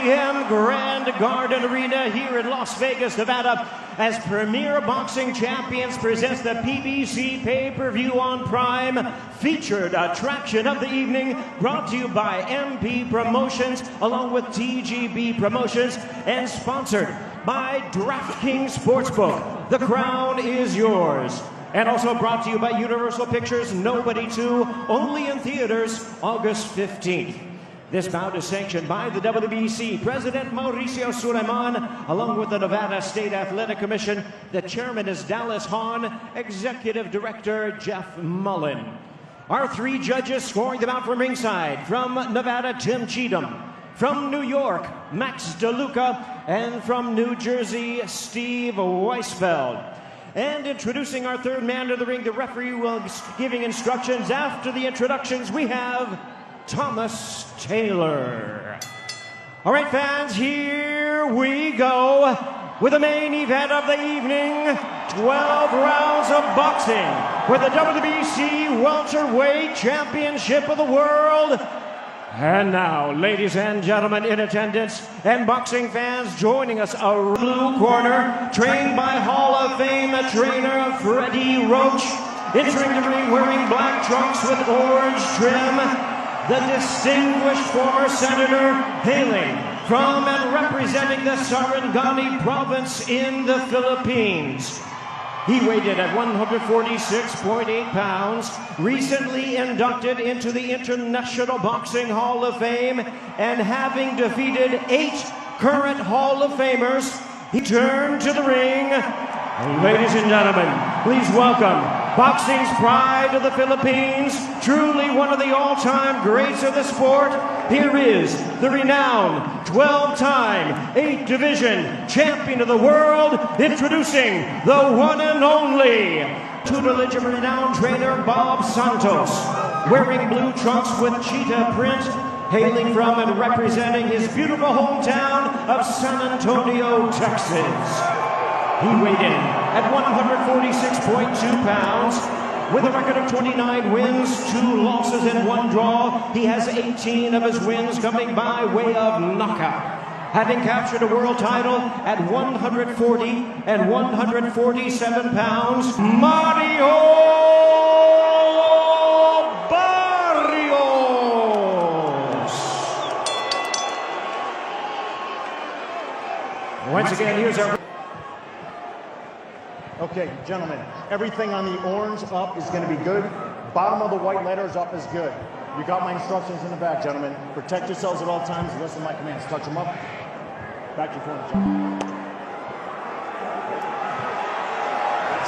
MGM Grand Garden Arena here in Las Vegas, Nevada, as Premier Boxing Champions presents the PBC pay-per-view on Prime, featured attraction of the evening, brought to you by MP Promotions, along with TGB Promotions, and sponsored by DraftKings Sportsbook. The crown is yours. And also brought to you by Universal Pictures, Nobody 2, only in theaters August 15th. This bout is sanctioned by the WBC President Mauricio Suleiman, along with the Nevada State Athletic Commission. The chairman is Dallas Hahn, Executive Director Jeff Mullen. Our three judges scoring the bout from ringside: from Nevada, Tim Cheatham; from New York, Max DeLuca; and from New Jersey, Steve Weisfeld. And introducing our third man to the ring, the referee will be giving instructions. After the introductions, we have Thomas Taylor. All right, fans, here we go with the main event of the evening. 12 rounds of boxing for the WBC Welterweight Championship of the World. And now, ladies and gentlemen in attendance and boxing fans joining us, a blue corner, trained by Hall of Fame trainer Freddie Roach. Entering the ring wearing black trunks with orange trim, the distinguished former senator hailing from and representing the Sarangani province in the Philippines. He weighed in at 146.8 pounds, recently inducted into the International Boxing Hall of Fame, and having defeated 8 current Hall of Famers, he turned to the ring. Ladies and gentlemen, please welcome boxing's pride of the Philippines, truly one of the all-time greats of the sport. Here is the renowned 12-time 8-division champion of the world, introducing the one and only tutelage of renowned trainer Bob Santos, wearing blue trunks with cheetah print, hailing from and representing his beautiful hometown of San Antonio, Texas. He weighed in at 146.2 pounds. With a record of 29 wins, 2 losses, and 1 draw, he has 18 of his wins coming by way of knockout. Having captured a world title at 140 and 147 pounds, Mario Barrios. Once again, here's our... Okay, gentlemen, everything on the orange up is going to be good. Bottom of the white letters up is good. You got my instructions in the back, gentlemen. Protect yourselves at all times. Listen to my commands. Touch them up. Back to your corner.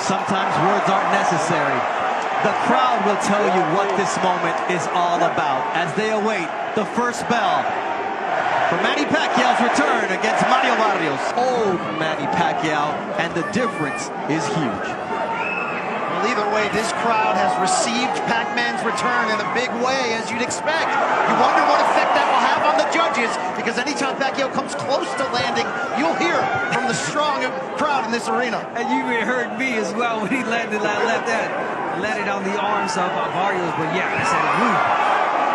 Sometimes words aren't necessary. The crowd will tell you what this moment is all about as they await the first bell for Manny Pacquiao's return against Mario Barrios. Old Manny Pacquiao, and the difference is huge. Well, either way, this crowd has received Pac-Man's return in a big way, as you'd expect. You wonder what effect that will have on the judges, because anytime Pacquiao comes close to landing, you'll hear from the strong crowd in this arena. And you even heard me as well when he landed on the arms of Barrios. But yeah, I said, woo.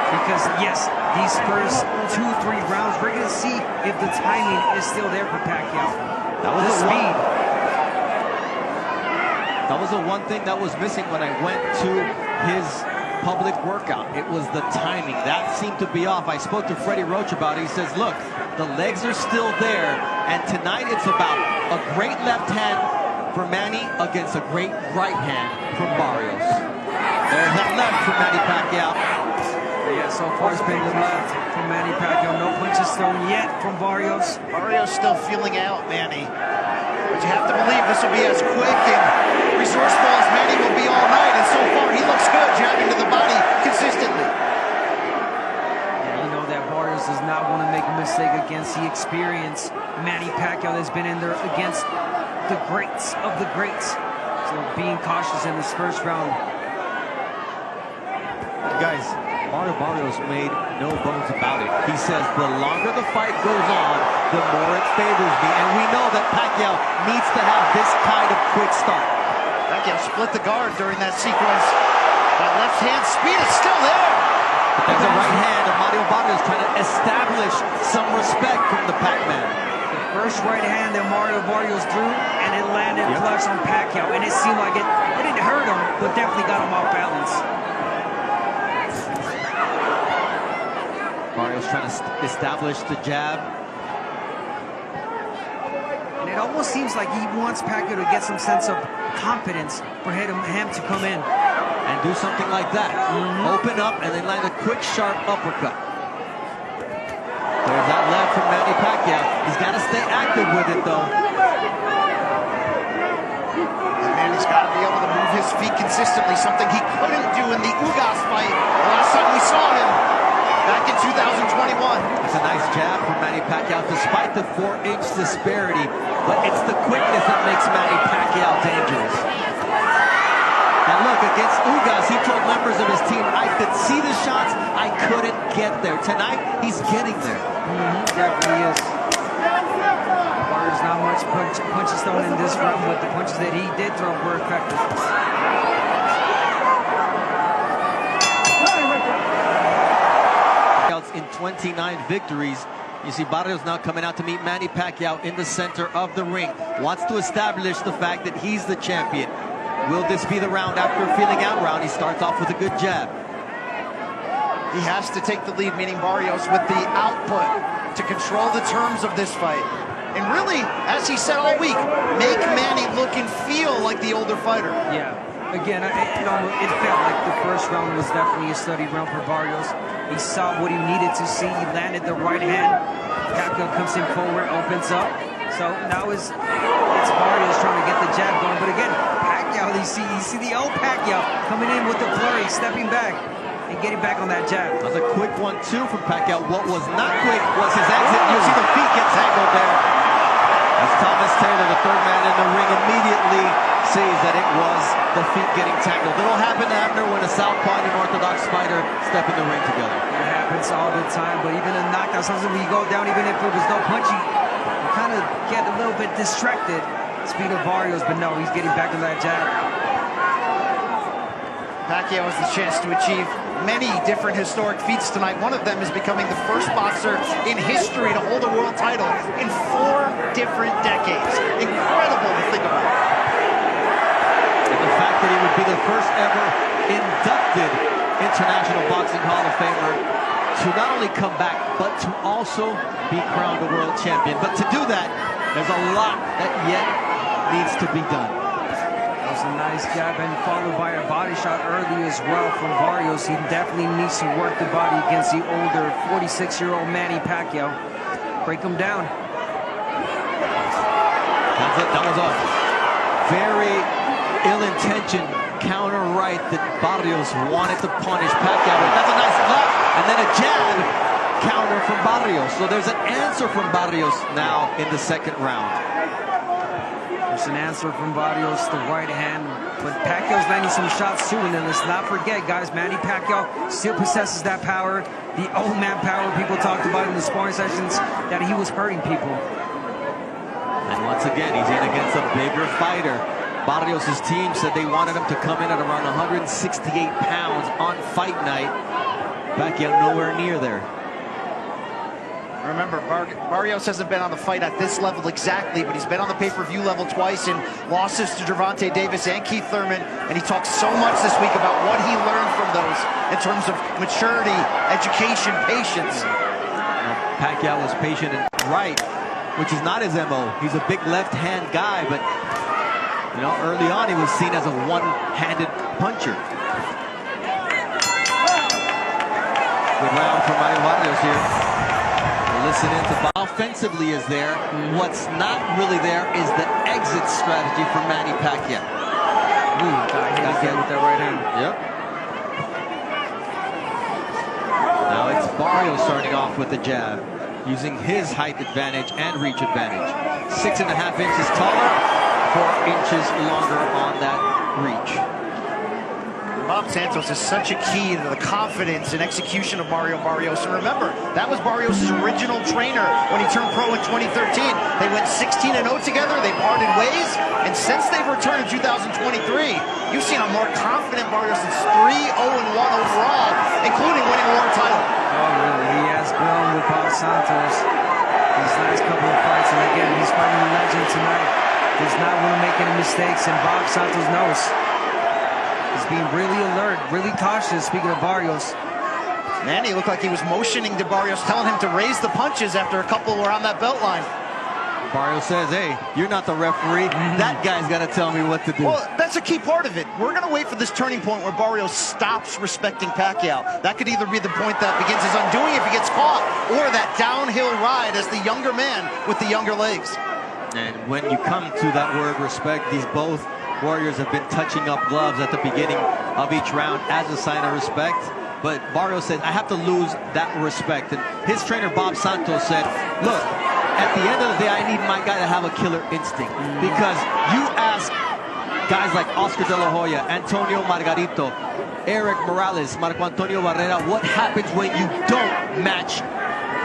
Because yes, these first 2-3 rounds, we're going to see if the timing is still there for Pacquiao. That was the speed. That was the one thing that was missing when I went to his public workout. It was the timing. That seemed to be off. I spoke to Freddie Roach about it. He says, look, the legs are still there, and tonight it's about a great left hand for Manny against a great right hand for Barrios. There's that left for Manny Pacquiao. Yeah, so far it's been the left from Manny Pacquiao. No punches thrown yet from Barrios. Barrios still feeling out Manny. But you have to believe this will be as quick and resourceful as Manny will be all night. And so far he looks good, jabbing to the body consistently. Yeah, you know that Barrios does not want to make a mistake against the experienced Manny Pacquiao that's been in there against the greats of the greats. So being cautious in this first round. Guys, Mario Barrios made no bones about it. He says the longer the fight goes on, the more it favors me. And we know that Pacquiao needs to have this kind of quick start. Pacquiao split the guard during that sequence. That left hand speed is still there. There's a right hand of Mario Barrios trying to establish some respect from the First right hand that Barrios threw, and it landed flush on Pacquiao. And it seemed like it didn't hurt him, but definitely got him off balance. Barrios trying to establish the jab. And it almost seems like he wants Pacquiao to get some sense of confidence for him to come in. And do something like that. Open up and then land a quick, sharp uppercut. There's that left from Manny Pacquiao. He's got to stay active with it, though. And he's got to be able to move his feet consistently, something he couldn't do in the Ugas fight the last time we saw him back in 2021. It's a nice jab from Manny Pacquiao, despite the 4-inch disparity. But it's the quickness that makes Manny Pacquiao dangerous. And look, against Ugas, he told members of his team, I could see the shots, I couldn't get there. Tonight, he's getting there. Definitely is. Barrios not much punches thrown in this round, but the punches that he did throw were effective. In 29 victories. You see Barrios now coming out to meet Manny Pacquiao in the center of the ring. Wants to establish the fact that he's the champion. Will this be the round after a feeling out round? He starts off with a good jab. He has to take the lead, meaning Barrios, with the output to control the terms of this fight. And really, as he said all week, make Manny look and feel like the older fighter. Yeah. Again, it felt like the first round was definitely a study round for Barrios. He saw what he needed to see. He landed the right hand. Pacquiao comes in forward, opens up. So now it's Barrios trying to get the jab going. But again, Pacquiao, you see the old Pacquiao coming in with the flurry, stepping back and getting back on that jab. That was a quick 1-2 from Pacquiao. What was not quick was his exit. You see the feet get tangled there. As Thomas Taylor, the third man in the ring, immediately sees that it was the feet getting tangled. It'll happen after when a southpaw and an orthodox fighter step in the ring together. It happens all the time, but even in knockdown, sometimes when you go down, even if it was no punch, you kind of get a little bit distracted. Speed of Barrios, but no, he's getting back on that jab. Pacquiao has the chance to achieve many different historic feats tonight. One of them is becoming the first boxer in history to hold a world title in 4 different decades. Incredible to think about. And the fact that he would be the first ever inducted International Boxing Hall of Famer to not only come back, but to also be crowned a world champion. But to do that, there's a lot that yet needs to be done. That was a nice jab and followed by a body shot early as well from Barrios. He definitely needs to work the body against the older 46-year-old Manny Pacquiao. Break him down. That was a very ill-intentioned counter right that Barrios wanted to punish Pacquiao with. That's a nice left, and then a jab counter from Barrios. So there's an answer from Barrios now in the second round. There's an answer from Barrios, the right hand. But Pacquiao's landing some shots too, and then let's not forget, guys, Manny Pacquiao still possesses that power, the old man power people talked about in the sparring sessions, that he was hurting people. And once again, he's in against a bigger fighter. Barrios' team said they wanted him to come in at around 168 pounds on fight night. Pacquiao nowhere near there. Remember, Barrios hasn't been on the fight at this level exactly, but he's been on the pay-per-view level twice in losses to Gervonta Davis and Keith Thurman, and he talked so much this week about what he learned from those in terms of maturity, education, patience. Pacquiao was patient and right, which is not his MO. He's a big left-hand guy, but you know, early on he was seen as a one-handed puncher. Good round from Barrios here. Listen into offensively is there. What's not really there is the exit strategy for Manny Pacquiao. Got hit again with that right hand. Yep. Now it's Barrios starting off with the jab, using his height advantage and reach advantage. 6.5 inches taller, 4 inches longer on that reach. Bob Santos is such a key to the confidence and execution of Mario Barrios. And remember, that was Barrios' original trainer when he turned pro in 2013. They went 16-0 together, they parted ways, and since they've returned in 2023, you've seen a more confident Barrios that's 3-0-1 overall, including winning a world title. Oh, really? He has grown with Bob Santos. These last couple of fights And again, he's fighting a legend tonight. Does not want to make any mistakes, and Bob Santos knows. He's being really alert, really cautious, speaking of Barrios. Manny looked like he was motioning to Barrios, telling him to raise the punches after a couple were on that belt line. Barrios says, hey, you're not the referee. That guy's got to tell me what to do. Well, that's a key part of it. We're going to wait for this turning point where Barrios stops respecting Pacquiao. That could either be the point that begins his undoing if he gets caught, or that downhill ride as the younger man with the younger legs. And when you come to that word respect, these both warriors have been touching up gloves at the beginning of each round as a sign of respect. But Barrios said, I have to lose that respect. And his trainer, Bob Santos, said, look, at the end of the day, I need my guy to have a killer instinct. Because you ask guys like Oscar De La Hoya, Antonio Margarito, Eric Morales, Marco Antonio Barrera, what happens when you don't match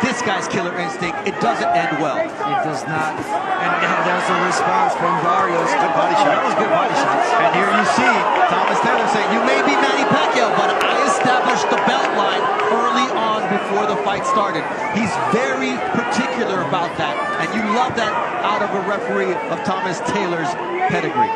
this guy's killer instinct? It doesn't end well. It does not. And now there's a response from Barrios. Good body shot. That was good body shots. And here you see Thomas Taylor saying, you may be Manny Pacquiao, but I established the belt line early on before the fight started. He's very particular about that. And you love that out of a referee of Thomas Taylor's pedigree.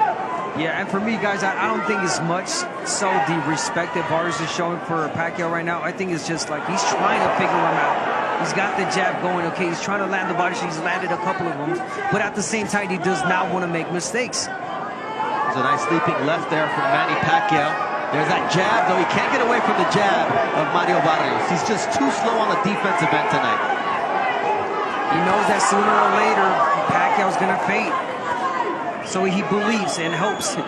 Yeah, and for me, guys, I don't think it's much so the respect that Barrios is showing for Pacquiao right now. I think it's just like he's trying to figure him out. He's got the jab going, okay, he's trying to land the body shot. He's landed a couple of them, but at the same time, he does not want to make mistakes. There's a nice leaping left there from Manny Pacquiao. There's that jab, though he can't get away from the jab of Mario Barrios. He's just too slow on the defensive end tonight. He knows that sooner or later, Pacquiao's going to fade. So he believes and hopes.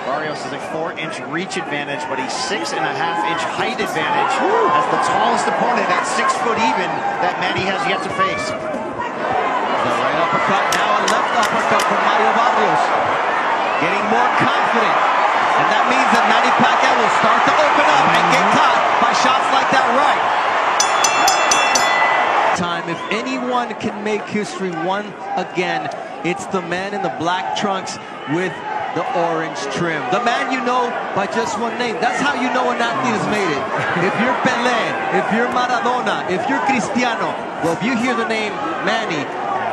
Barrios has a 4-inch reach advantage, but he's 6.5-inch height advantage as the tallest opponent at 6 foot even that Manny has yet to face. The right uppercut, now a left uppercut from Mario Barrios. Getting more confident. And that means that Manny Pacquiao will start to open up and get caught by shots like that right. Time, if anyone can make history one again, it's the man in the black trunks with the orange trim. The man you know by just one name. That's how you know an athlete has made it. If you're Pelé, if you're Maradona, if you're Cristiano, well, if you hear the name Manny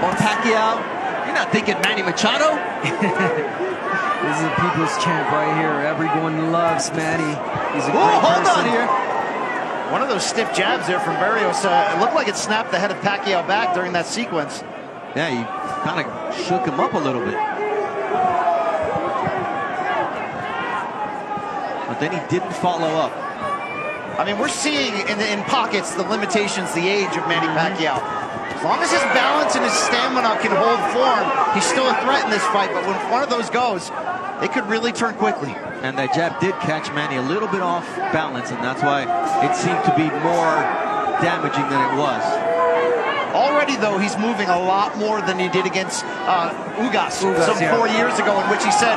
or Pacquiao, you're not thinking Manny Machado. This is a people's champ right here. Everyone loves Manny. He's a great hold person. on here. One of those stiff jabs there from Barrios. It looked like it snapped the head of Pacquiao back during that sequence. Yeah, he kind of shook him up a little bit. But then he didn't follow up. I mean, we're seeing in pockets the limitations, the age of Manny Pacquiao. As long as his balance and his stamina can hold form, he's still a threat in this fight. But when one of those goes, it could really turn quickly. And that jab did catch Manny a little bit off balance, and that's why it seemed to be more damaging than it was. Already, though, he's moving a lot more than he did against Ugas some 4 years ago, in which he said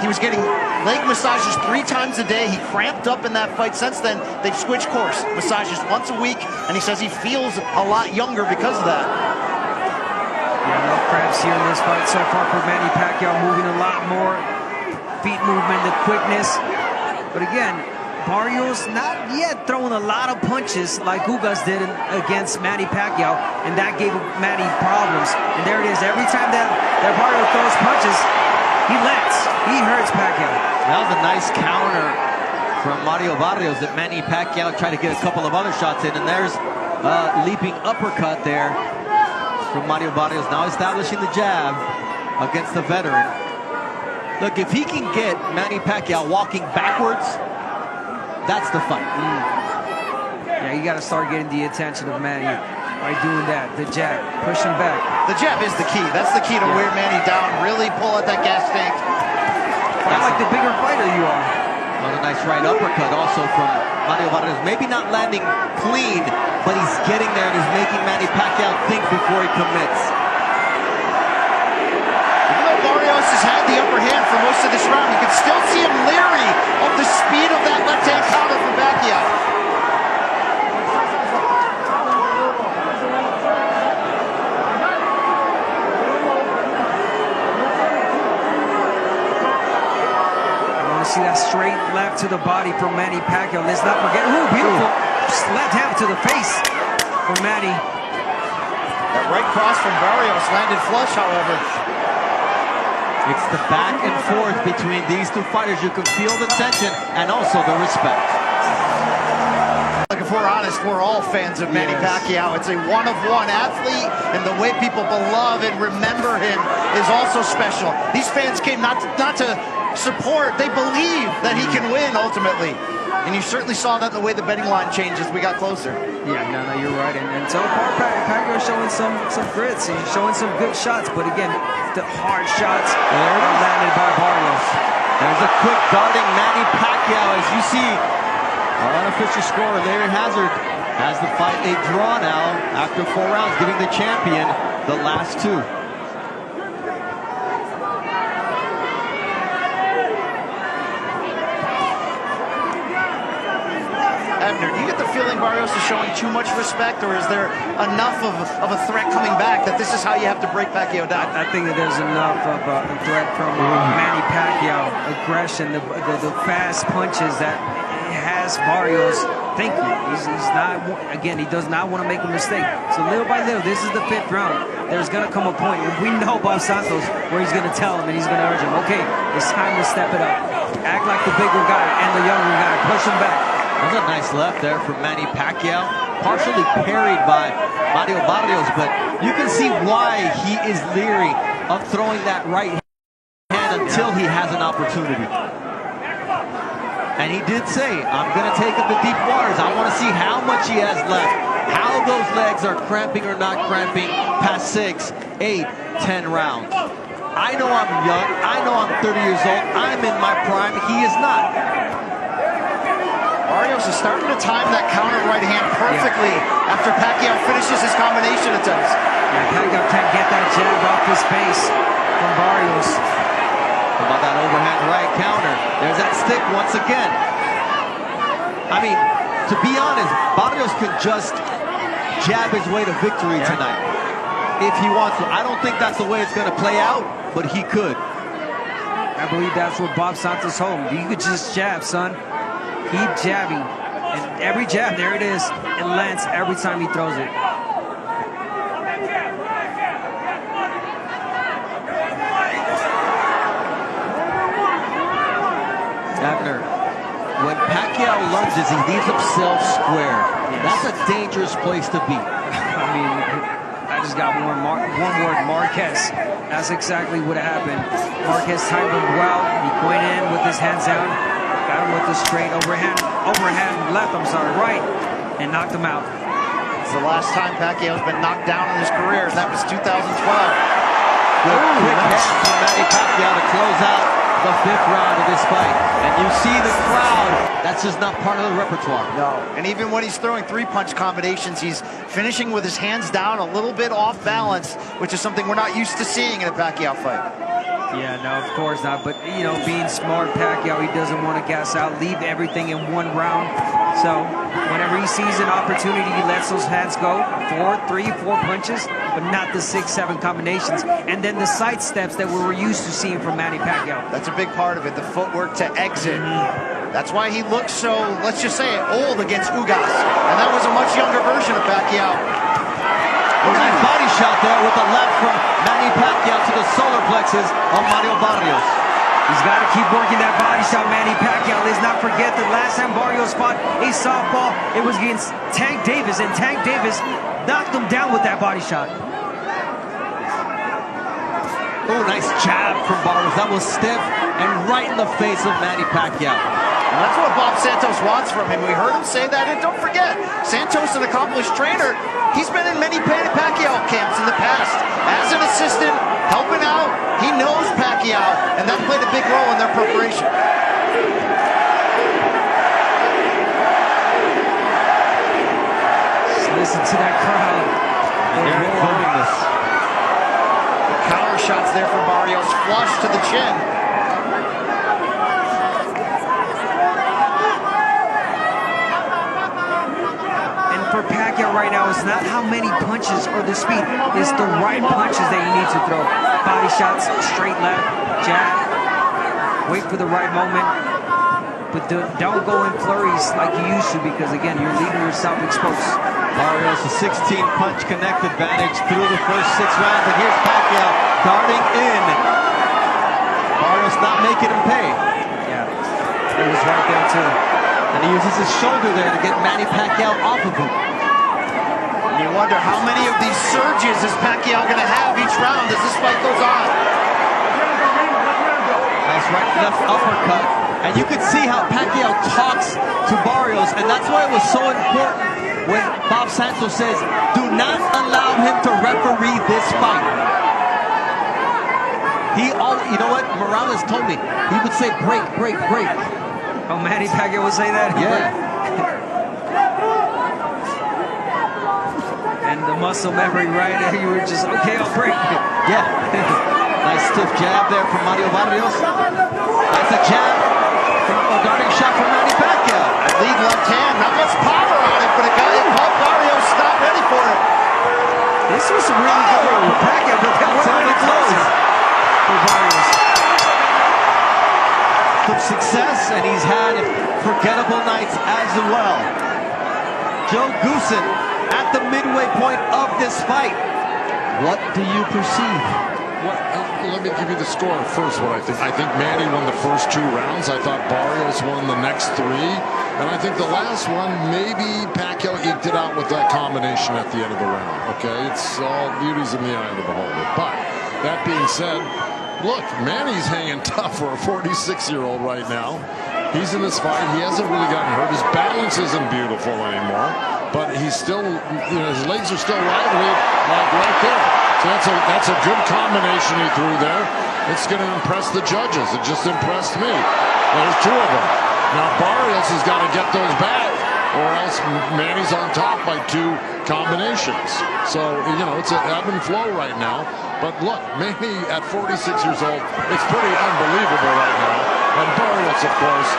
he was getting leg massages 3 times a day. He cramped up in that fight. Since then, they've switched course. Massages once a week, and he says he feels a lot younger because of that. Yeah, no cramps here in this fight so far for Manny Pacquiao, moving a lot more. Feet movement, the quickness. But again, Barrios not yet throwing a lot of punches like Ugas did against Manny Pacquiao, and that gave Manny problems. And there it is. Every time that Barrios throws punches, he lands. He hurts Pacquiao. That was a nice counter from Mario Barrios that Manny Pacquiao tried to get a couple of other shots in, and there's a leaping uppercut there from Mario Barrios, now establishing the jab against the veteran. Look, if he can get Manny Pacquiao walking backwards, that's the fight. Yeah, you got to start getting the attention of Manny by doing that. The jab, push him back. The jab is the key. That's the key to wear Manny down. Really pull at that gas tank. Fight like the bigger fighter you are. Well, a nice right uppercut also from Mario Barrios. Maybe not landing clean, but he's getting there and he's making Manny Pacquiao think before he commits. Barrios has had the upper hand for most of this round. You can still see him leery of the speed of that left-hand counter from Pacquiao. I want to see that straight left to the body from Manny Pacquiao. Let's not forget, ooh, beautiful left hand to the face from Manny. That right cross from Barrios, landed flush, however. It's the back and forth between these two fighters. You can feel the tension and also the respect. Like, if we're honest, we're all fans of Manny Pacquiao. It's a one-of-one athlete, and the way people love and remember him is also special. These fans came not to support, they believe that he can win ultimately. And you certainly saw that in the way the betting line changed as we got closer. Yeah, no, you're right. And so far, Pacquiao showing some grits and showing some good shots. But again, the hard shots are landed by Barrios. There's a quick guarding Manny Pacquiao. As you see, our unofficial scorer, Larry Hazard, has the fight a draw now after 4 rounds, giving the champion the last 2. Abner, do you get the feeling Barrios is showing too much respect, or is there enough of a threat coming back that this is how you have to break Pacquiao down? I think that there's enough of a threat from Manny Pacquiao, aggression, the fast punches that has Barrios thinking. He's not, again, he does not want to make a mistake. So little by little, this is the 5th round. There's going to come a point where we know Bob Santos where he's going to tell him and he's going to urge him, okay, it's time to step it up. Act like the bigger guy and the younger guy. Push him back. That's a nice left there from Manny Pacquiao, partially parried by Mario Barrios, but you can see why he is leery of throwing that right hand until he has an opportunity. And he did say, I'm going to take it to deep waters. I want to see how much he has left, how those legs are cramping or not cramping past 6, 8, 10 rounds. I know I'm young. I know I'm 30 years old. I'm in my prime. He is not. Barrios is starting to time that counter right hand perfectly after Pacquiao finishes his combination attempts. Yeah, Pacquiao can't get that jab off his face from Barrios. How about that overhand right counter? There's that stick once again. I mean, to be honest, Barrios could just jab his way to victory tonight if he wants to. I don't think that's the way it's going to play out, but he could. I believe that's what Bob Santos told him. You could just jab, son. Keep jabbing, and every jab, there it is, it lands every time he throws it. Abner, when Pacquiao lunges, he leaves himself square. That's a dangerous place to be. I mean, I just got one word, Marquez. That's exactly what happened. Marquez timed him well. He went in with his hands down. Got him with the straight overhand left, right, and knocked him out. It's the last time Pacquiao's been knocked down in his career, and that was 2012. Good quick hit from Manny Pacquiao to close out the 5th round of this fight. And you see the crowd, that's just not part of the repertoire. No, and even when he's throwing 3-punch combinations, he's finishing with his hands down, a little bit off balance, which is something we're not used to seeing in a Pacquiao fight. Yeah, no, of course not. But, you know, being smart, Pacquiao, he doesn't want to gas out, leave everything in 1 round. So whenever he sees an opportunity, he lets those hands go. 3, 4 punches, but not the 6, 7 combinations. And then the side steps that we were used to seeing from Manny Pacquiao. That's a big part of it, the footwork to exit. That's why he looks so, let's just say it, old against Ugas. And that was a much younger version of Pacquiao. Nice body shot there with the left from Manny Pacquiao to the solar plexus of Mario Barrios. He's got to keep working that body shot, Manny Pacquiao. Let's not forget that last time Barrios fought a softball, it was against Tank Davis, and Tank Davis knocked him down with that body shot. Oh, nice jab from Barrios. That was stiff and right in the face of Manny Pacquiao. And that's what Bob Santos wants from him. We heard him say that, and don't forget, Santos, an accomplished trainer, he's been in many Pacquiao camps in the past. As an assistant, helping out, he knows Pacquiao, and that played a big role in their preparation. Just listen to that crowd. They're enjoying this. The counter shots there for Barrios, flush to the chin. For Pacquiao right now, it's not how many punches or the speed. It's the right punches that you need to throw. Body shots, straight left, jab. Wait for the right moment. But don't go in flurries like you used to, because, again, you're leaving yourself exposed. Barrios, a 16-punch connect advantage through the first 6 rounds, and here's Pacquiao darting in. Barrios not making him pay. Yeah, he was right there too. And he uses his shoulder there to get Manny Pacquiao off of him. And you wonder how many of these surges is Pacquiao going to have each round as this fight goes on. Nice right left uppercut. And you can see how Pacquiao talks to Barrios, and that's why it was so important when Bob Santos says, do not allow him to referee this fight. You know what? Morales told me, he would say break, break, break. Oh, Manny Pacquiao would say that? Yeah. And the muscle memory, right? You were just, okay, I'll break. Yeah. Nice stiff jab there from Mario Barrios. That's a jab. A darting shot from Manny Pacquiao. Lead left hand, not much power on it, but a guy in Barrios not ready for it. This was some really good work with Pacquiao, but that was really close for Barrios. Some success, and he's had forgettable nights as well. Joe Goosen at the midway point of this fight. What do you perceive? Well, let me give you the score first. What I think Manny won the first 2 rounds. I thought Barrios won the next 3, and I think the last one maybe Pacquiao eked it out with that combination at the end of the round. Okay, it's all beauties in the eye of the beholder. But that being said, look, Manny's hanging tough for a 46-year-old right now. He's in this fight. He hasn't really gotten hurt. His balance isn't beautiful anymore, but he's still, his legs are still lively, like right there. So that's a good combination he threw there. It's going to impress the judges. It just impressed me. There's 2 of them. Now Barrios has got to get those back, or else Manny's on top by 2 combinations. So, it's an ebb and flow right now. But look, Manny at 46 years old, it's pretty unbelievable right now. And Barrios, of course,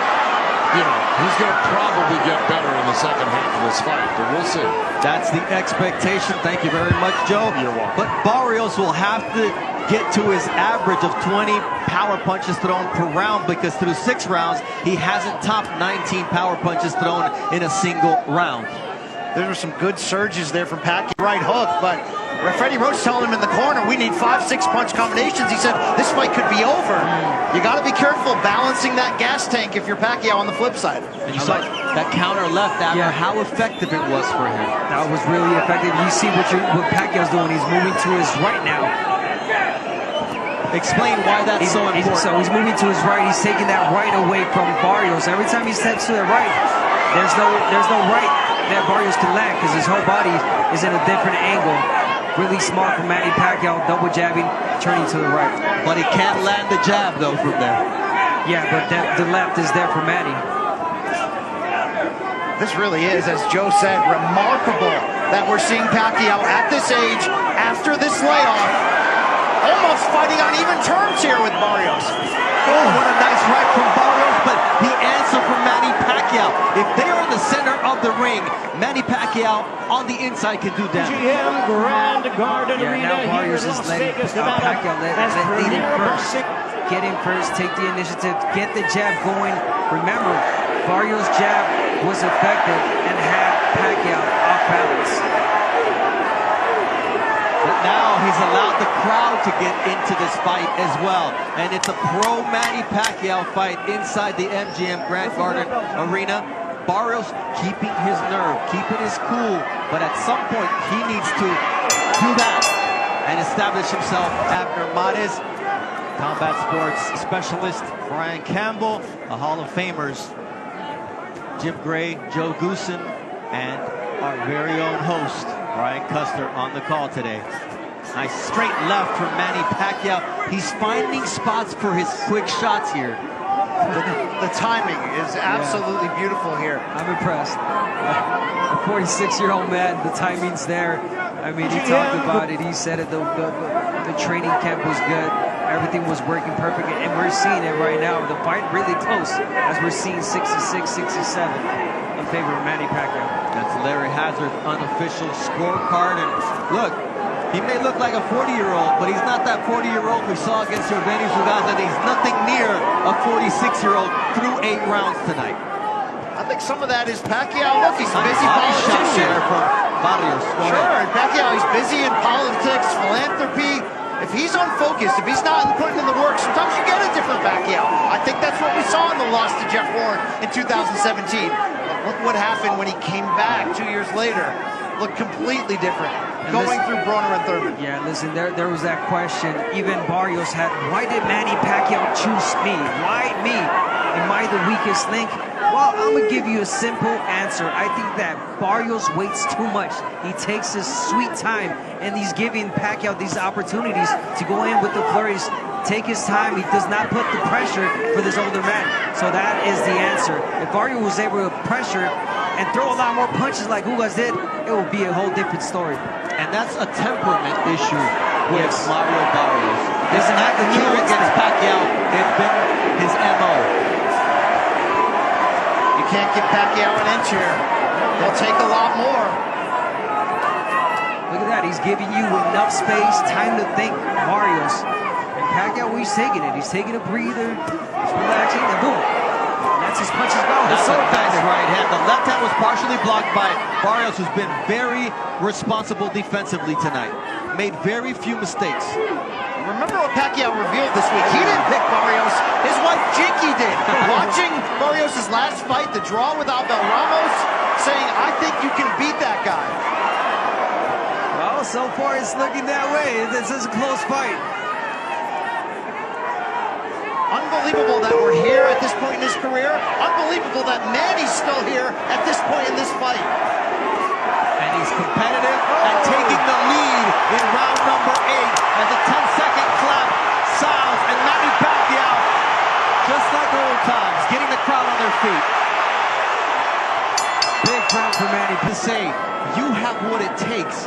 he's going to probably get better in the second half of this fight, but we'll see. That's the expectation. Thank you very much, Joe. You're welcome. But Barrios will have to get to his average of 20 power punches thrown per round, because through 6 rounds, he hasn't topped 19 power punches thrown in a single round. There were some good surges there from Pacquiao. Right hook, but Freddie Roach telling him in the corner, we need 5-6 punch combinations. He said, this fight could be over. You got to be careful balancing that gas tank if you're Pacquiao on the flip side. And you saw that counter left after, how effective it was for him. That was really effective. You see what Pacquiao's doing. He's moving to his right now. Explain why that's so important. So he's moving to his right. He's taking that right away from Barrios. Every time he steps to the right, there's no right that Barrios can land, because his whole body is in a different angle. Really smart from Manny Pacquiao, double jabbing, turning to the right. But he can't land the jab, though, from there. Yeah, but the left is there for Manny. This really is, as Joe said, remarkable that we're seeing Pacquiao at this age, after this layoff, almost fighting on even terms here with Barrios. Oh, what a nice right from Barrios, but the answer from Manny Pacquiao. If they are in the center of the ring, Manny Pacquiao on the inside can do damage. GM Grand Garden Arena now Barrios here in is Las letting Vegas, Pacquiao lead him first. Boxing. Get him first, take the initiative, get the jab going. Remember, Barrios' jab was effective and had Pacquiao off balance. But now he's allowed the crowd to get into this fight as well. And it's a pro-Manny Pacquiao fight inside the MGM Grand Garden Arena. Barrios keeping his nerve, keeping his cool, but at some point he needs to do that and establish himself. Abner Mares, combat sports specialist Brian Campbell, the Hall of Famers Jim Gray, Joe Goosen, and our very own host Brian Custer on the call today. Nice straight left from Manny Pacquiao. He's finding spots for his quick shots here. The timing is absolutely beautiful here. I'm impressed. A 46-year-old man, the timing's there. I mean, he talked about it. He said it. The training camp was good. Everything was working perfect, and we're seeing it right now. The fight really close, as we're seeing 66, 67 in favor of Manny Pacquiao. That's Larry Hazard's unofficial scorecard. And look, he may look like a 40-year-old, but he's not that 40-year-old we saw against Jordanis Ugaza. He's nothing near a 46-year-old through 8 rounds tonight. I think some of that is Pacquiao. Look, he's a busy body shot politician. there from Barrios, go Sure, ahead. and Pacquiao, he's busy in politics, philanthropy. If he's unfocused, if he's not putting in the work, sometimes you get a different Pacquiao. I think that's what we saw in the loss to Jeff Warren in 2017. But look what happened when he came back 2 years later. Looked completely different, going through Broner and Thurman. Yeah, listen, there was that question. Even Barrios had, why did Manny Pacquiao choose me? Why me? Am I the weakest link? Well, I'm going to give you a simple answer. I think that Barrios waits too much. He takes his sweet time, and he's giving Pacquiao these opportunities to go in with the flurries, take his time. He does not put the pressure for this older man. So that is the answer. If Barrios was able to pressure and throw a lot more punches like Ugas did, it would be a whole different story. And that's a temperament issue with Mario Barrios. His Doesn't have to attitude do with against Pacquiao has been his MO. You can't give Pacquiao an inch here. He'll take a lot more. Look at that. He's giving you enough space, time to think, Barrios. And Pacquiao, he's taking it. He's taking a breather. He's relaxing, and boom. And that's his punches go. That's It's so a nice effective. right hand. The left hand was partially blocked by Barrios, who's been very responsible defensively tonight. Made very few mistakes. Remember what Pacquiao revealed this week? He didn't pick Barrios. His wife Jinky did. Watching Barrios' last fight, the draw with Abel Ramos, saying, I think you can beat that guy. Well, so far it's looking that way. This is a close fight. Unbelievable that we're here at this point in his career. Unbelievable that Manny's still here at this point in this fight. And he's competitive and taking the lead in round number 8 as the 10-second clap sounds, and Manny Pacquiao, just like old times, getting the crowd on their feet. Big crowd for Manny. To say, you have what it takes.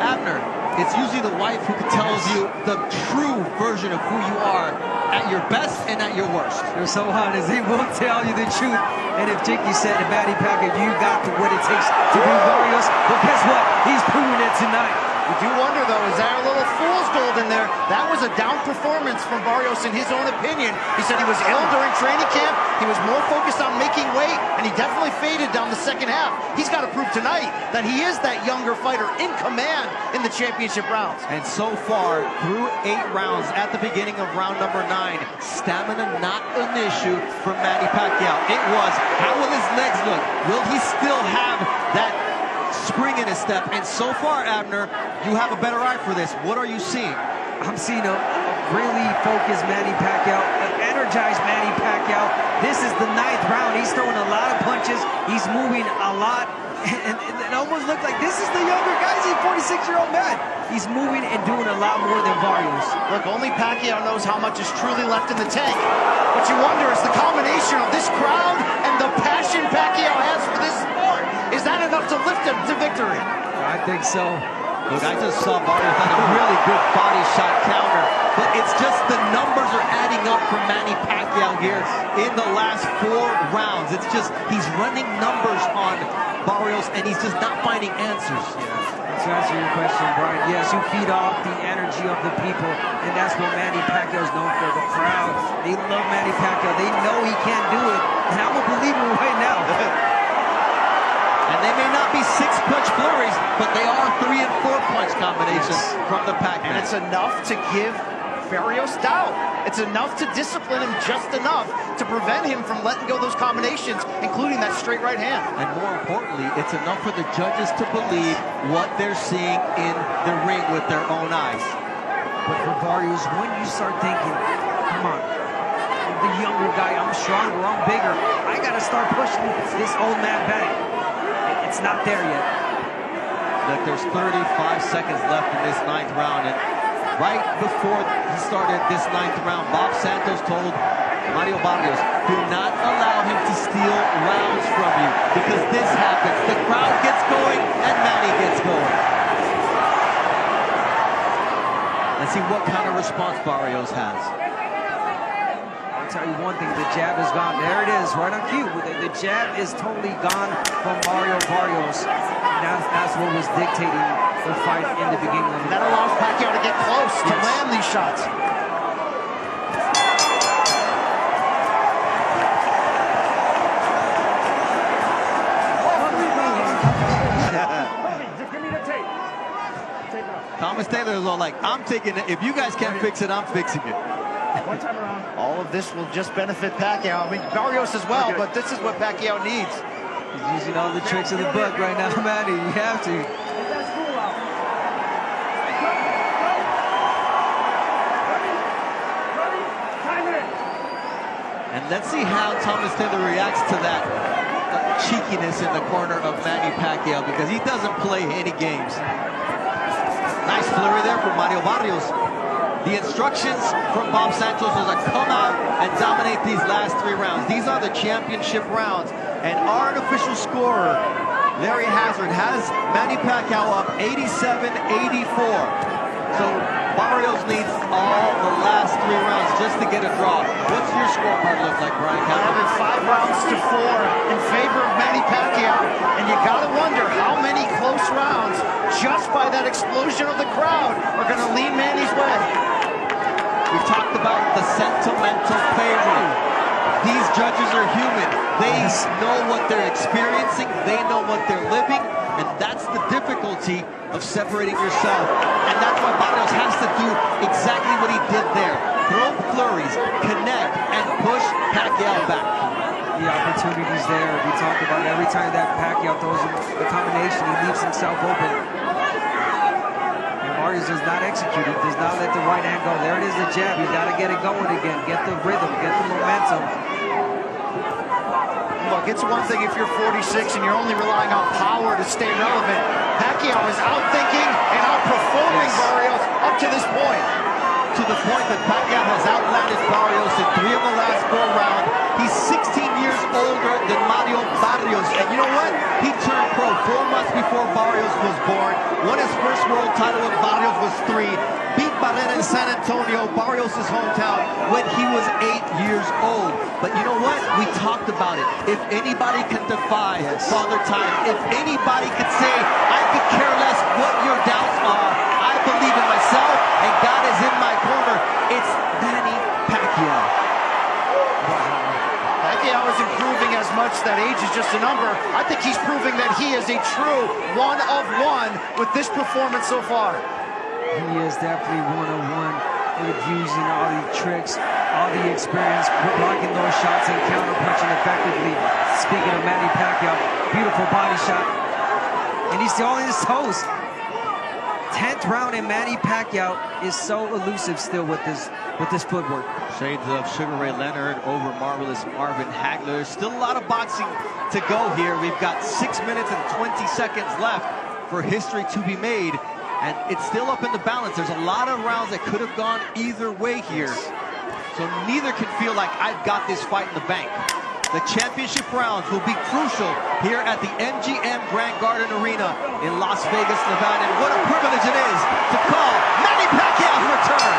Abner, it's usually the wife who tells you the true version of who you are at your best and at your worst. You're so honest. He will tell you the truth. And if Jinky said to Manny Pacquiao, you got what it takes to beat Barrios, well, guess what? He's proving it tonight. We do wonder, though, is there a little fool's gold in there? That was a down performance from Barrios in his own opinion. He said he was ill during training camp. He was more focused on making weight, and he definitely faded down the second half. He's got to prove tonight that he is that younger fighter in command in the championship rounds. And so far, through 8 rounds, at the beginning of round number 9, stamina not an issue for Manny Pacquiao. It was, how will his legs look? Will he still have that spring in his step? And so far, Abner, you have a better eye for this. What are you seeing? I'm seeing a really focused Manny Pacquiao, an energized Manny Pacquiao. This is the 9th round. He's throwing a lot of punches. He's moving a lot. And it almost looked like this is the younger guy. He's a 46-year-old man. He's moving and doing a lot more than Barrios. Look, only Pacquiao knows how much is truly left in the tank. What you wonder is the combination of this crowd and the passion Pacquiao has for this sport. Is that enough to lift him to victory? I think so. Look, I just saw Barrios on a really good body shot counter, but it's just the numbers are adding up for Manny Pacquiao here in the last 4 rounds. It's just, he's running numbers on Barrios, and he's just not finding answers. To answer your question, Brian, yes, you feed off the energy of the people, and that's what Manny Pacquiao is known for. The crowd, they love Manny Pacquiao. They know he can't do it, and I'm a believer right now. And they may not be 6-punch flurries, but they are 3- and 4-punch combinations from the Pac-Man. And it's enough to give Barrios doubt. It's enough to discipline him just enough to prevent him from letting go those combinations, including that straight right hand. And more importantly, it's enough for the judges to believe what they're seeing in the ring with their own eyes. But for Barrios, when you start thinking, come on, I'm the younger guy, I'm stronger, I'm bigger, I gotta start pushing this old man back. It's not there yet. Look, there's 35 seconds left in this 9th round, and right before he started this 9th round, Bob Santos told Mario Barrios, do not allow him to steal rounds from you, because this happens. The crowd gets going, and Manny gets going. Let's see what kind of response Barrios has. I'll tell you one thing, the jab is gone. There it is, right on cue. The jab is totally gone from Mario Barrios. That's what was dictating the fight in the beginning of the That allows Pacquiao to get close to land these shots. Thomas Taylor is all like, I'm taking it. If you guys can't fix it, I'm fixing it. One time around. All of this will just benefit Pacquiao. I mean, Barrios as well, but this is what Pacquiao needs. He's using all the tricks of the book right now, Manny. You have to. And let's see how Thomas Taylor reacts to that cheekiness in the corner of Manny Pacquiao, because he doesn't play any games. Nice flurry there from Mario Barrios. The instructions from Bob Santos was to come out and dominate these last 3 rounds. These are the championship rounds. And our unofficial scorer, Larry Hazard, has Manny Pacquiao up 87-84. So Barrios needs all the last 3 rounds just to get a draw. What's your scorecard look like, Brian? I have it 5 rounds to 4 in favor of Manny Pacquiao. And you gotta wonder how many close rounds, just by that explosion of the crowd, are gonna lean Manny's way. We've talked about the sentimental favorite. These judges are human. They know what they're experiencing. They know what they're living. And that's the difficulty of separating yourself. And that's why Barrios has to do exactly what he did there. Throw flurries, connect, and push Pacquiao back. The opportunities there. We talked about every time that Pacquiao throws the combination, he leaves himself open. And Barrios does not execute it, does not let the right hand go. There it is, the jab. You got to get it going again. Get the rhythm, get the momentum. Look, it's one thing if you're 46 and you're only relying on power to stay relevant. Pacquiao is outthinking and outperforming Barrios up to this point. To the point that Pacquiao has outlanded Barrios in 3 of the last 4 rounds. He's 16 years older than Mario Barrios. And you know what? He turned pro 4 months before Barrios was born. Won his first world title when Barrios was 3. Beat Barrera in San Antonio, Barrios' hometown, when he was 8 years old. But you know what? We talked about it. If anybody can defy Father Time, if anybody could say, I could care less what your doubts are, I believe in myself, and God is in my corner, it's Manny Pacquiao. Pacquiao is improving as much that age is just a number. I think he's proving that he is a true one-of-one with this performance so far. He is definitely one-on-one with using all the tricks, all the experience, blocking those shots and counter-punching effectively. Speaking of Manny Pacquiao, beautiful body shot. And he's still on his toes. 10th round, and Manny Pacquiao is so elusive still with this footwork. Shades of Sugar Ray Leonard over Marvelous Marvin Hagler. Still a lot of boxing to go here. We've got 6 minutes and 20 seconds left for history to be made. And it's still up in the balance. There's a lot of rounds that could have gone either way here. So neither can feel like I've got this fight in the bank. The championship rounds will be crucial here at the MGM Grand Garden Arena in Las Vegas, Nevada. And what a privilege it is to call Manny Pacquiao's return.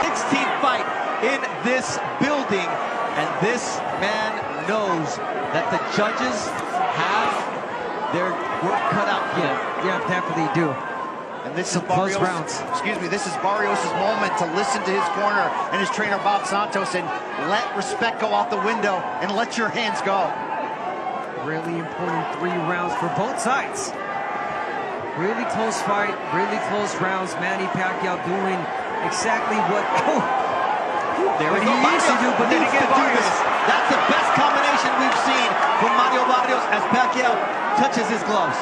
16th fight in this building. And this man knows that the judges have their work cut out for them. Yeah, definitely do. And this is Barrios, this is Barrios' moment to listen to his corner and his trainer Bob Santos and let respect go out the window and let your hands go. Really important 3 rounds for both sides. Really close fight, really close rounds. Manny Pacquiao doing exactly what there we he go. used to do, but then again, Barrios. That's the best combination we've seen from Mario Barrios as Pacquiao touches his gloves.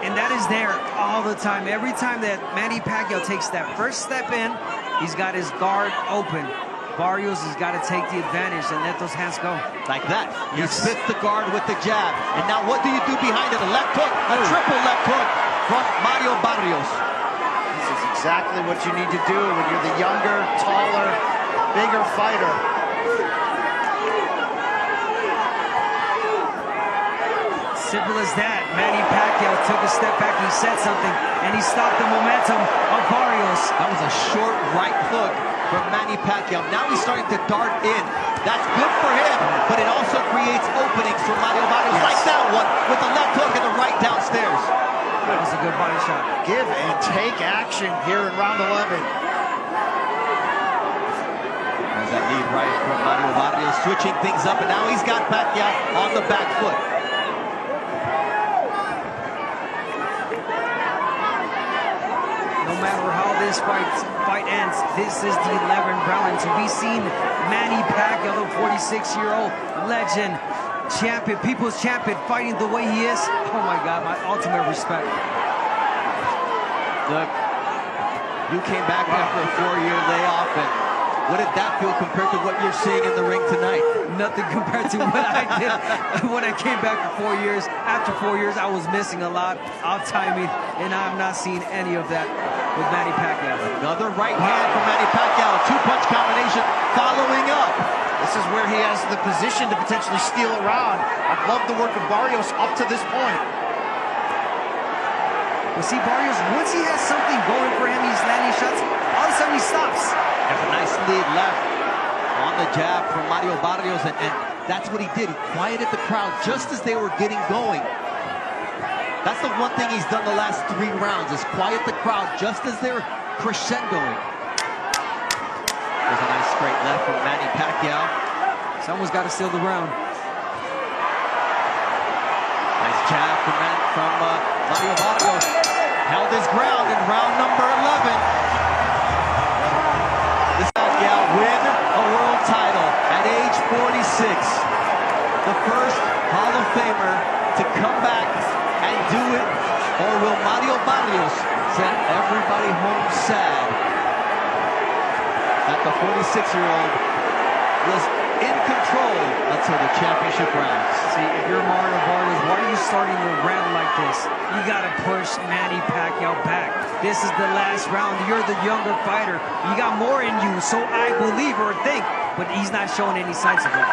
And that is there all the time. Every time that Manny Pacquiao takes that first step in, he's got his guard open. Barrios has got to take the advantage and let those hands go. Like that. He spits the guard with the jab. And now what do you do behind it? A left hook, a triple left hook from Mario Barrios. This is exactly what you need to do when you're the younger, taller, bigger fighter. Simple as that. Manny Pacquiao took a step back, he said something, and he stopped the momentum of Barrios. That was a short right hook from Manny Pacquiao. Now he's starting to dart in. That's good for him, but it also creates openings for Mario Barrios, like that one, with the left hook and the right downstairs. That was a good body shot. Give and take action here in round 11. There's that lead right from Mario Barrios, switching things up, and now he's got Pacquiao on the back foot. matter how this fight ends, this is the 11th round. And to be seen Manny Pacquiao, the 46-year-old legend, champion, people's champion, fighting the way he is, oh my God, my ultimate respect. Look, you came back after a 4-year layoff, and what did that feel compared to what you're seeing in the ring tonight? Nothing compared to what I did when I came back for 4 years. After 4 years, I was missing a lot, off timing, and I'm not seeing any of that with Manny Pacquiao. Another right hand from Manny Pacquiao, two-punch combination following up. This is where he has the position to potentially steal a round. I've loved the work of Barrios up to this point. Well, see, Barrios, once he has something going for him, he's landing shots, all of a sudden he stops. There's a nice lead left on the jab from Mario Barrios, and that's what he did. He quieted the crowd just as they were getting going. That's the one thing he's done the last 3 rounds, is quiet the crowd just as they're crescendoing. There's a nice straight left from Manny Pacquiao. Someone's got to steal the round. Nice jab from Mario Barrios. Held his ground in round number 11. This Pacquiao win a world title at age 46. The first Hall of Famer to come back and do it, or will Mario Barrios send everybody home sad that the 46-year-old was in control until the championship rounds? See, if you're Mario Barrios, why are you starting the round like this? You got to push Manny Pacquiao back. This is the last round. You're the younger fighter. You got more in you, so I believe or think, but he's not showing any signs of it.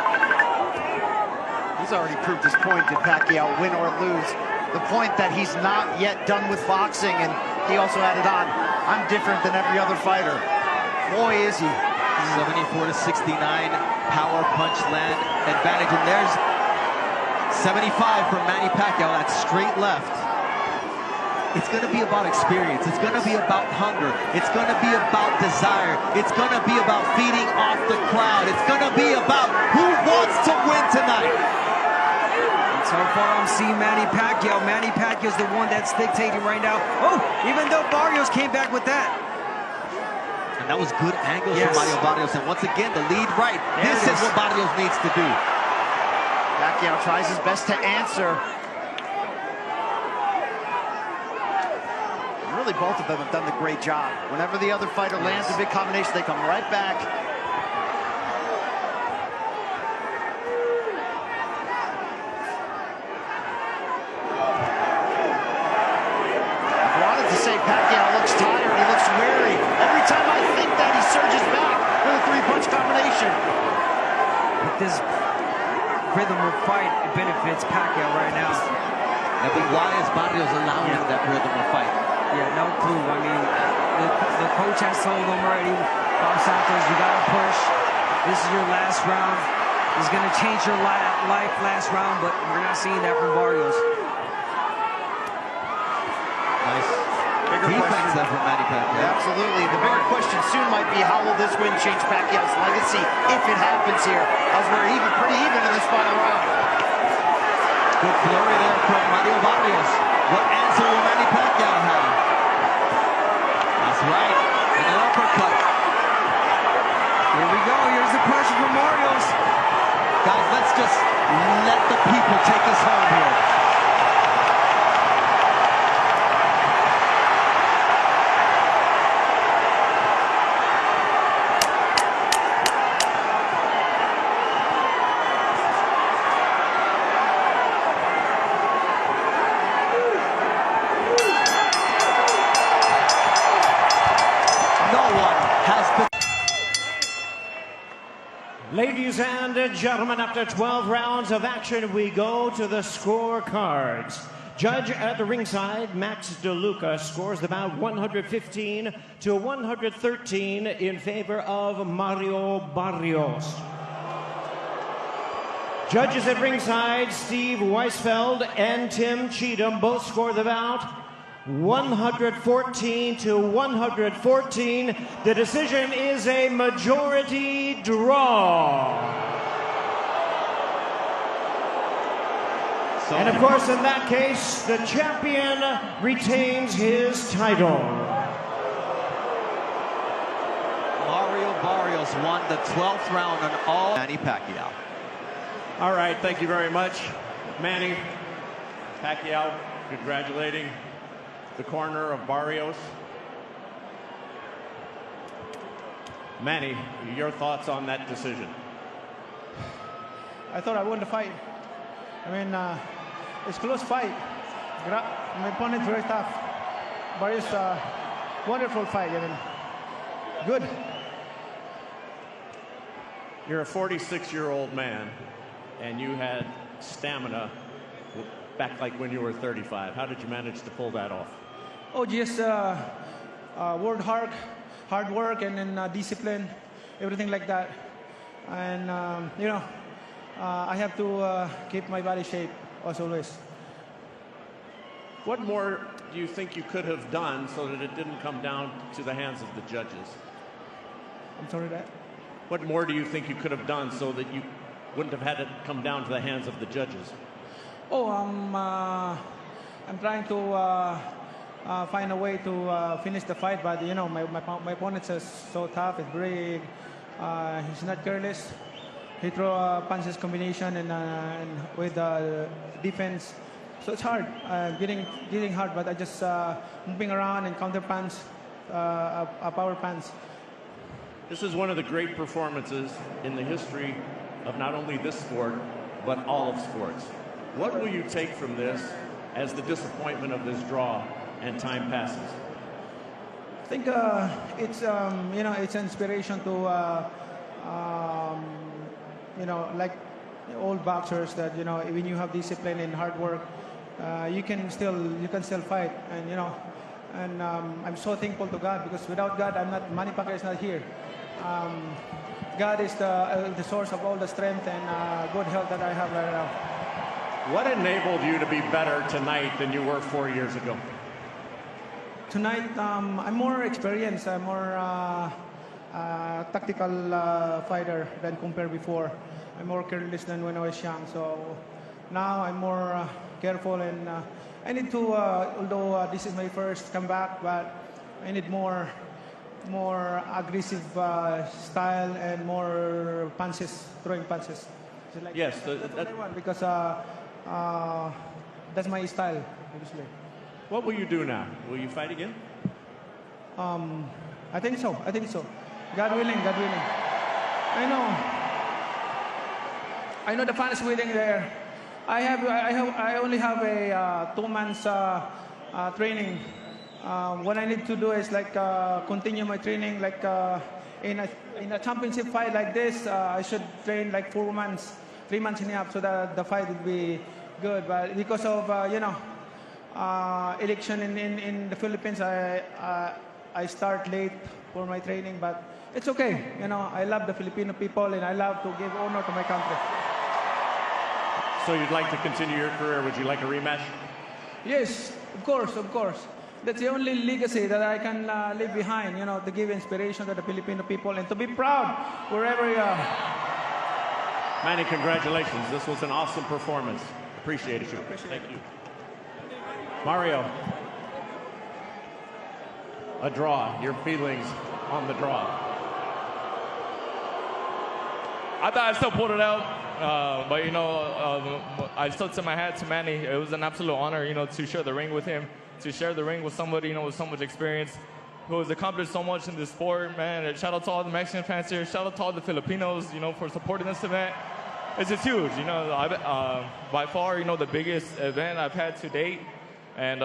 He's already proved his point. Did Pacquiao win or lose? The point that he's not yet done with boxing, and he also added on, I'm different than every other fighter. Boy, is he. 74-69 power punch land advantage, and there's 75 for Manny Pacquiao. That's straight left. It's going to be about experience. It's going to be about hunger. It's going to be about desire. It's going to be about feeding off the crowd. It's going to be about who wants to win tonight. And so far, I'm seeing Manny Pacquiao. Manny Pacquiao's the one that's dictating right now. Oh, even though Barrios came back with that. And that was good angles from Mario Barrios. And once again, the lead right. This is what Barrios needs to do. Pacquiao tries his best to answer. Really, both of them have done a great job. Whenever the other fighter lands a big combination, they come right back. I wanted to say Pacquiao looks tired, he looks weary. Every time I think that, he surges back with a 3-punch combination. But this rhythm of fight, it benefits Pacquiao right now. Yeah, but why is Barrios allowing that rhythm of fight? Yeah, no clue. I mean, the coach has told him already, Bob Santos, you got to push. This is your last round. It's going to change your life last round, but we're not seeing that from Barrios. Nice. Defense there from Manny Pacquiao. Yeah, absolutely. The bigger question soon might be, how will this win change Pacquiao's legacy if it happens here? As we're pretty even in this final round. Good flurry there from Mario Barrios. What answer will Manny Pacquiao have? That's right. And an uppercut. Here we go. Here's the pressure from Barrios. Guys, let's just let the people take us home here. Ladies and gentlemen, after 12 rounds of action, we go to the scorecards. Judge at the ringside, Max DeLuca, scores the bout 115-113 in favor of Mario Barrios. Judges at ringside, Steve Weisfeld and Tim Cheatham, both score the bout 114-114. The decision is a majority draw. And of course, in that case, the champion retains his title. Barrios won the 12th round on all. Manny Pacquiao. All right, thank you very much. Manny Pacquiao congratulating the corner of Barrios. Manny, your thoughts on that decision? I thought I won the fight. I mean, it's a close fight. My opponent's very tough. Barrios, wonderful fight. I mean, good. You're a 46-year-old man, and you had stamina back like when you were 35. How did you manage to pull that off? Oh, just work hard work, and then discipline, everything like that. And I have to keep my body shape as always. What more do you think you could have done so that it didn't come down to the hands of the judges? I'm sorry, that? What more do you think you could have done so that you wouldn't have had it come down to the hands of the judges? Oh, I'm trying to find a way to finish the fight, but my opponent is so tough, it's big, he's not careless. He throw punches combination and with defense, so it's hard, getting hard. But I just moving around and counter punch, a power punch. This is one of the great performances in the history of not only this sport but all of sports. What will you take from this as the disappointment of this draw and time passes? I think it's it's an inspiration to like old boxers that when you have discipline and hard work, you can still fight. And I'm so thankful to God, because without God, Manny Pacquiao is not here. God is the source of all the strength and good health that I have right now. What enabled you to be better tonight than you were 4 years ago? Tonight, I'm more experienced. I'm more tactical fighter than compared before. I'm more careless than when I was young. So now I'm more careful, and I need to, although this is my first comeback, but I need more aggressive style and more punches, throwing punches. So like yes, that's what I want, because that's my style, obviously. What will you do now? Will you fight again? I think so. God willing. I know the fans waiting there. I only have a 2 months training. What I need to do is like continue my training. Like in a championship fight like this, I should train like 4 months, 3 months and a half, so that the fight would be good. But because of election in the Philippines, I start late for my training, but it's okay. I love the Filipino people, and I love to give honor to my country. So you'd like to continue your career? Would you like a rematch? Yes, of course. That's the only legacy that I can leave behind, to give inspiration to the Filipino people and to be proud wherever you are. Manny, congratulations. This was an awesome performance. Appreciate it. Thank you. Mario, a draw. Your feelings on the draw? I thought I still pulled it out, but I still tip my hat to Manny. It was an absolute honor, to share the ring with him, to share the ring with somebody, with so much experience, who has accomplished so much in this sport, man. And shout out to all the Mexican fans here. Shout out to all the Filipinos, for supporting this event. It's just huge, by far, the biggest event I've had to date. And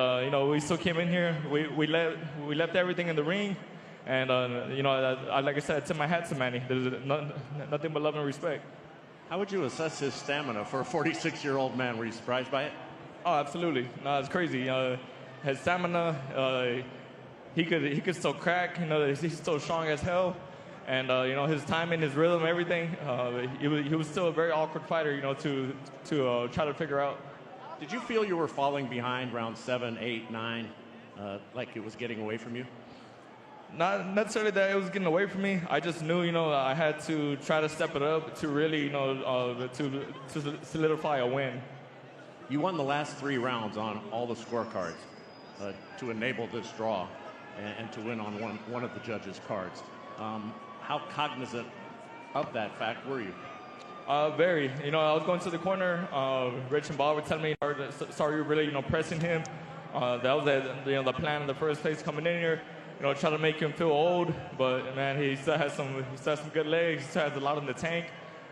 we still came in here. We left everything in the ring. And, like I said, I tip my hat to Manny. There's nothing but love and respect. How would you assess his stamina for a 46-year-old man? Were you surprised by it? Oh, absolutely. No, it's crazy. His stamina, he could still crack. He's still strong as hell. And, his timing, his rhythm, everything, he was still a very awkward fighter, to try to figure out. Did you feel you were falling behind round 7, 8, 9, like it was getting away from you? Not necessarily that it was getting away from me. I just knew, I had to try to step it up to really, to solidify a win. You won the last 3 rounds on all the scorecards to enable this draw and to win on one of the judges' cards. How cognizant of that fact were you? Very. You know, I was going to the corner. Rich and Bob were telling me, sorry, you're really, pressing him. That was the plan in the first place coming in here. Try to make him feel old, but man, he still has some good legs. He still has a lot in the tank,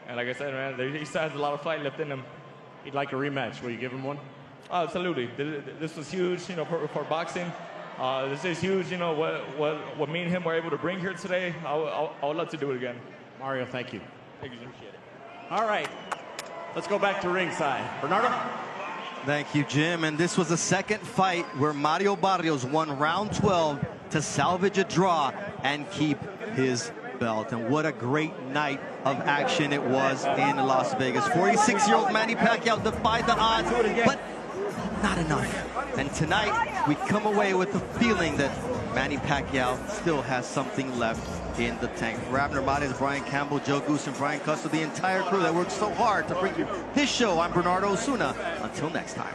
and like I said, man, he still has a lot of fight left in him. He'd like a rematch. Will you give him one? Absolutely. This was huge, for boxing. This is huge. What me and him were able to bring here today. I would love to do it again. Mario, thank you. Thank you, Jim. Appreciate it. All right, let's go back to ringside. Bernardo. Thank you, Jim. And this was the second fight where Mario Barrios won round 12 to salvage a draw and keep his belt. And what a great night of action it was in Las Vegas. 46-year-old Manny Pacquiao defied the odds, but not enough. And tonight, we come away with the feeling that Manny Pacquiao still has something left in the tank. For Abner Mares, Brian Campbell, Joe Goose, and Brian Custer, the entire crew that worked so hard to bring you this show, I'm Bernardo Osuna. Until next time.